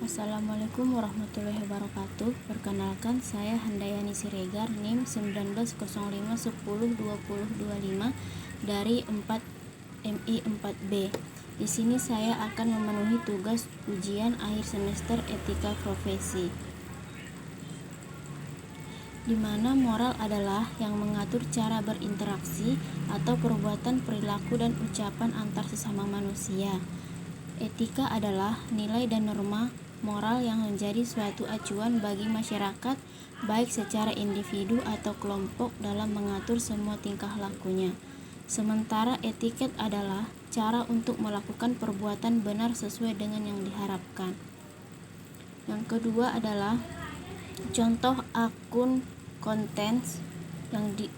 Assalamualaikum warahmatullahi wabarakatuh. Perkenalkan, saya Handayani Siregar, NIM 1905102025 dari 4 MI 4B. Di sini saya akan memenuhi tugas ujian akhir semester etika profesi, di mana moral adalah yang mengatur cara berinteraksi atau perbuatan, perilaku, dan ucapan antar sesama manusia. Etika adalah nilai dan norma moral yang menjadi suatu acuan bagi masyarakat, baik secara individu atau kelompok, dalam mengatur semua tingkah lakunya. Sementara etiket adalah cara untuk melakukan perbuatan benar sesuai dengan yang diharapkan. Yang kedua adalah contoh akun konten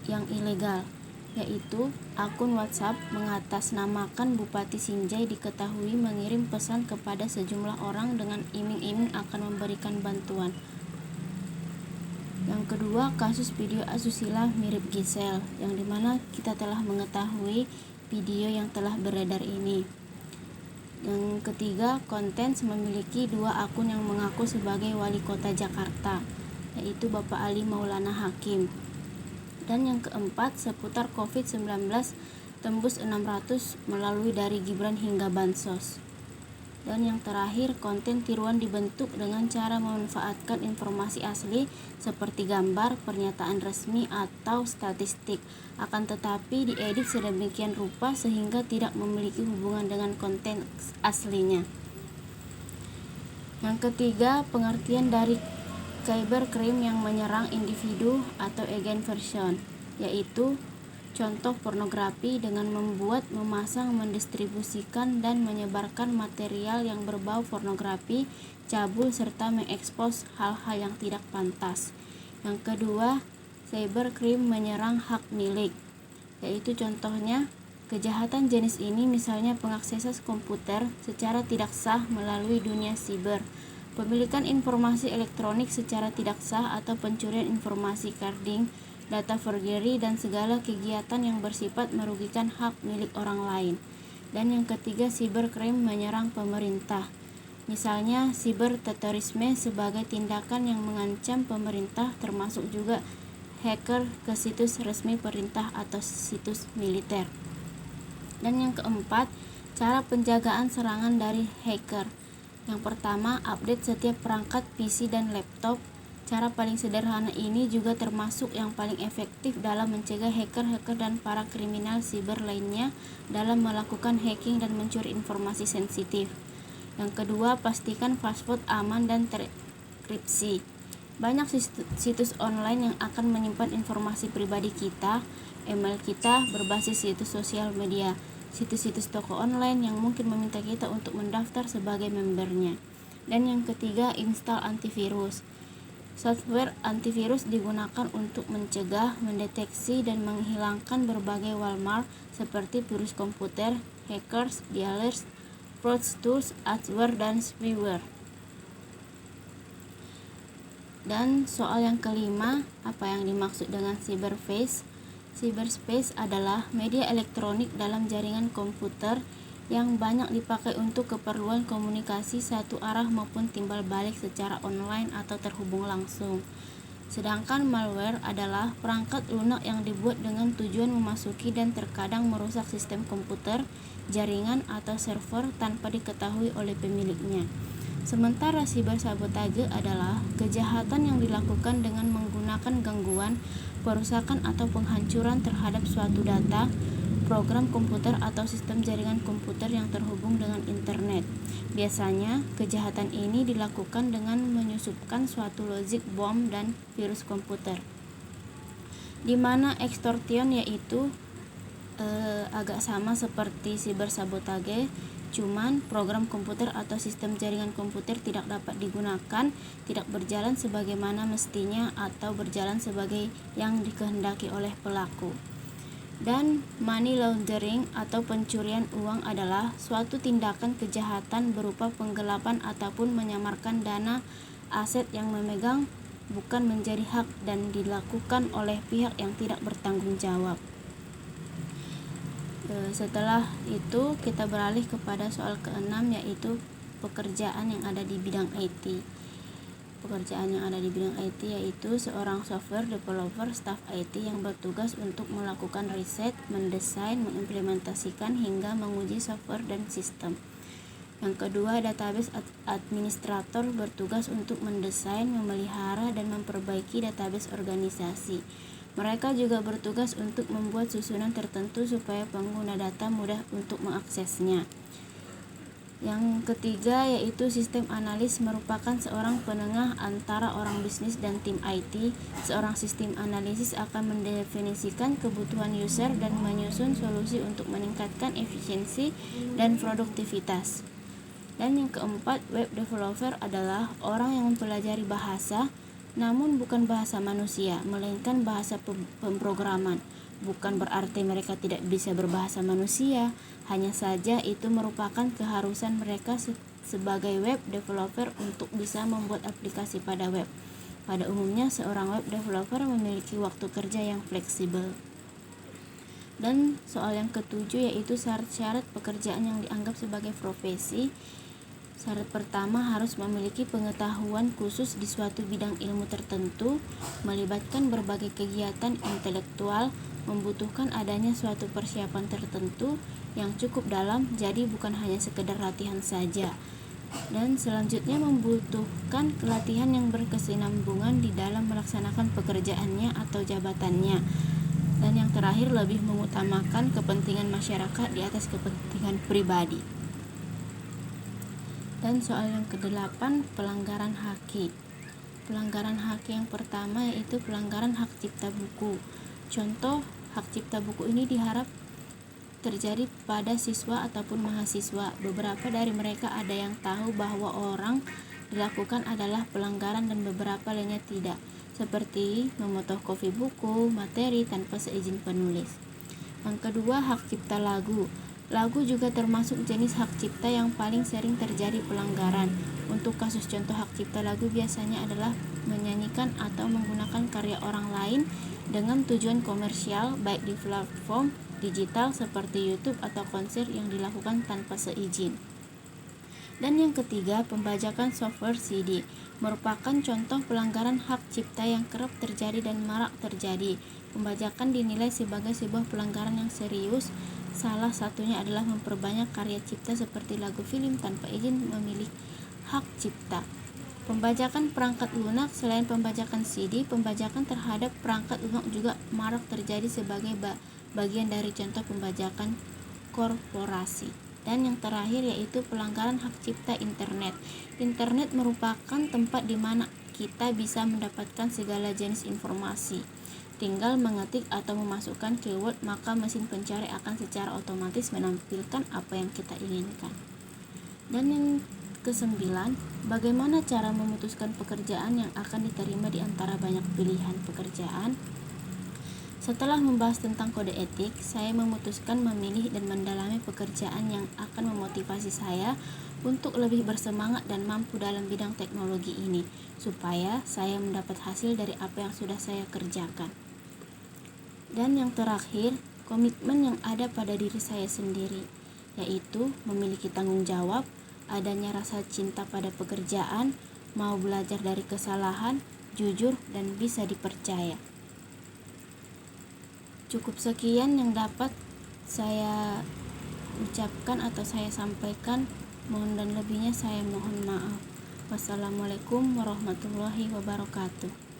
yang ilegal, yaitu akun WhatsApp mengatasnamakan Bupati Sinjai diketahui mengirim pesan kepada sejumlah orang dengan iming-iming akan memberikan bantuan. Yang kedua, kasus video asusila mirip Gisel, yang dimana kita telah mengetahui video yang telah beredar ini. Yang ketiga, konten memiliki 2 akun yang mengaku sebagai wali kota Jakarta, yaitu Bapak Ali Maulana Hakim. Dan yang keempat, seputar COVID-19 tembus 600 melalui dari Gibran hingga Bansos. Dan yang terakhir, konten tiruan dibentuk dengan cara memanfaatkan informasi asli seperti gambar, pernyataan resmi, atau statistik, akan tetapi diedit sedemikian rupa sehingga tidak memiliki hubungan dengan konten aslinya. Yang ketiga, pengertian dari cybercrime yang menyerang individu atau agent version, yaitu contoh pornografi dengan membuat, memasang, mendistribusikan, dan menyebarkan material yang berbau pornografi, cabul, serta mengekspos hal-hal yang tidak pantas. Yang kedua, cybercrime menyerang hak milik, yaitu contohnya kejahatan jenis ini misalnya pengaksesan komputer secara tidak sah melalui dunia siber, pemilikan informasi elektronik secara tidak sah, atau pencurian informasi carding, data forgery, dan segala kegiatan yang bersifat merugikan hak milik orang lain. Dan yang ketiga, cybercrime menyerang pemerintah, misalnya siberterorisme sebagai tindakan yang mengancam pemerintah, termasuk juga hacker ke situs resmi pemerintah atau situs militer. Dan yang keempat, cara penjagaan serangan dari hacker. Yang pertama, update setiap perangkat PC dan laptop. Cara paling sederhana ini juga termasuk yang paling efektif dalam mencegah hacker-hacker dan para kriminal siber lainnya dalam melakukan hacking dan mencuri informasi sensitif. Yang kedua, pastikan password aman dan terenkripsi. Banyak situs online yang akan menyimpan informasi pribadi kita, email kita, berbasis situs sosial media, situs-situs toko online yang mungkin meminta kita untuk mendaftar sebagai membernya. Dan yang ketiga, install antivirus. Software antivirus digunakan untuk mencegah, mendeteksi, dan menghilangkan berbagai malware seperti virus komputer, hackers, dialers, fraudsters, adware, dan spyware. Dan soal yang kelima, apa yang dimaksud dengan cyberspace? Cyberspace adalah media elektronik dalam jaringan komputer yang banyak dipakai untuk keperluan komunikasi satu arah maupun timbal balik secara online atau terhubung langsung. Sedangkan malware adalah perangkat lunak yang dibuat dengan tujuan memasuki dan terkadang merusak sistem komputer, jaringan, atau server tanpa diketahui oleh pemiliknya. Sementara sibersabotage adalah kejahatan yang dilakukan dengan menggunakan gangguan, perusakan, atau penghancuran terhadap suatu data, program komputer, atau sistem jaringan komputer yang terhubung dengan internet. Biasanya, kejahatan ini dilakukan dengan menyusupkan suatu logic bom dan virus komputer. Di mana extortion yaitu agak sama seperti sibersabotage, cuman program komputer atau sistem jaringan komputer tidak dapat digunakan, tidak berjalan sebagaimana mestinya, atau berjalan sebagai yang dikehendaki oleh pelaku. Dan money laundering atau pencurian uang adalah suatu tindakan kejahatan berupa penggelapan ataupun menyamarkan dana aset yang memegang bukan menjadi hak dan dilakukan oleh pihak yang tidak bertanggung jawab. Setelah itu kita beralih kepada soal ke-6, yaitu pekerjaan yang ada di bidang IT. Pekerjaan yang ada di bidang IT yaitu seorang software developer staff IT yang bertugas untuk melakukan riset, mendesain, mengimplementasikan hingga menguji software dan sistem. Yang kedua, database administrator bertugas untuk mendesain, memelihara, dan memperbaiki database organisasi. Mereka juga bertugas untuk membuat susunan tertentu supaya pengguna data mudah untuk mengaksesnya. Yang ketiga yaitu sistem analis merupakan seorang penengah antara orang bisnis dan tim IT. Seorang sistem analisis akan mendefinisikan kebutuhan user dan menyusun solusi untuk meningkatkan efisiensi dan produktivitas. Dan yang keempat, web developer adalah orang yang mempelajari bahasa, namun bukan bahasa manusia, melainkan bahasa pemrograman. Bukan berarti mereka tidak bisa berbahasa manusia, hanya saja itu merupakan keharusan mereka sebagai web developer untuk bisa membuat aplikasi pada web. Pada umumnya, seorang web developer memiliki waktu kerja yang fleksibel. Dan soal yang ketujuh yaitu syarat-syarat pekerjaan yang dianggap sebagai profesi. Syarat pertama harus memiliki pengetahuan khusus di suatu bidang ilmu tertentu, melibatkan berbagai kegiatan intelektual, membutuhkan adanya suatu persiapan tertentu yang cukup dalam, jadi bukan hanya sekedar latihan saja. Dan selanjutnya membutuhkan latihan yang berkesinambungan di dalam melaksanakan pekerjaannya atau jabatannya. Dan yang terakhir lebih mengutamakan kepentingan masyarakat di atas kepentingan pribadi. Dan soal yang ke-8, pelanggaran haki. Pelanggaran haki yang pertama yaitu pelanggaran hak cipta buku. Contoh hak cipta buku ini diharap terjadi pada siswa ataupun mahasiswa. Beberapa dari mereka ada yang tahu bahwa orang dilakukan adalah pelanggaran dan beberapa lainnya tidak, seperti memotokopi buku, materi tanpa seizin penulis. Yang kedua, hak cipta lagu. Lagu juga termasuk jenis hak cipta yang paling sering terjadi pelanggaran. Untuk kasus contoh hak cipta lagu biasanya adalah menyanyikan atau menggunakan karya orang lain dengan tujuan komersial, baik di platform digital seperti YouTube atau konser yang dilakukan tanpa seizin. Dan yang ketiga, pembajakan software CD merupakan contoh pelanggaran hak cipta yang kerap terjadi dan marak terjadi. Pembajakan dinilai sebagai sebuah pelanggaran yang serius. Salah satunya adalah memperbanyak karya cipta seperti lagu film tanpa izin memiliki hak cipta. Pembajakan perangkat lunak. Selain pembajakan CD, pembajakan terhadap perangkat lunak juga marak terjadi sebagai bagian dari contoh pembajakan korporasi. Dan yang terakhir yaitu pelanggaran hak cipta internet. Internet merupakan tempat di mana kita bisa mendapatkan segala jenis informasi. Tinggal mengetik atau memasukkan keyword, maka mesin pencari akan secara otomatis menampilkan apa yang kita inginkan. Dan yang ke-9, bagaimana cara memutuskan pekerjaan yang akan diterima di antara banyak pilihan pekerjaan? Setelah membahas tentang kode etik, saya memutuskan memilih dan mendalami pekerjaan yang akan memotivasi saya untuk lebih bersemangat dan mampu dalam bidang teknologi ini, supaya saya mendapat hasil dari apa yang sudah saya kerjakan. Dan yang terakhir, komitmen yang ada pada diri saya sendiri, yaitu memiliki tanggung jawab, adanya rasa cinta pada pekerjaan, mau belajar dari kesalahan, jujur, dan bisa dipercaya. Cukup sekian yang dapat saya ucapkan atau saya sampaikan. Mohon dan lebihnya saya mohon maaf. Wassalamualaikum warahmatullahi wabarakatuh.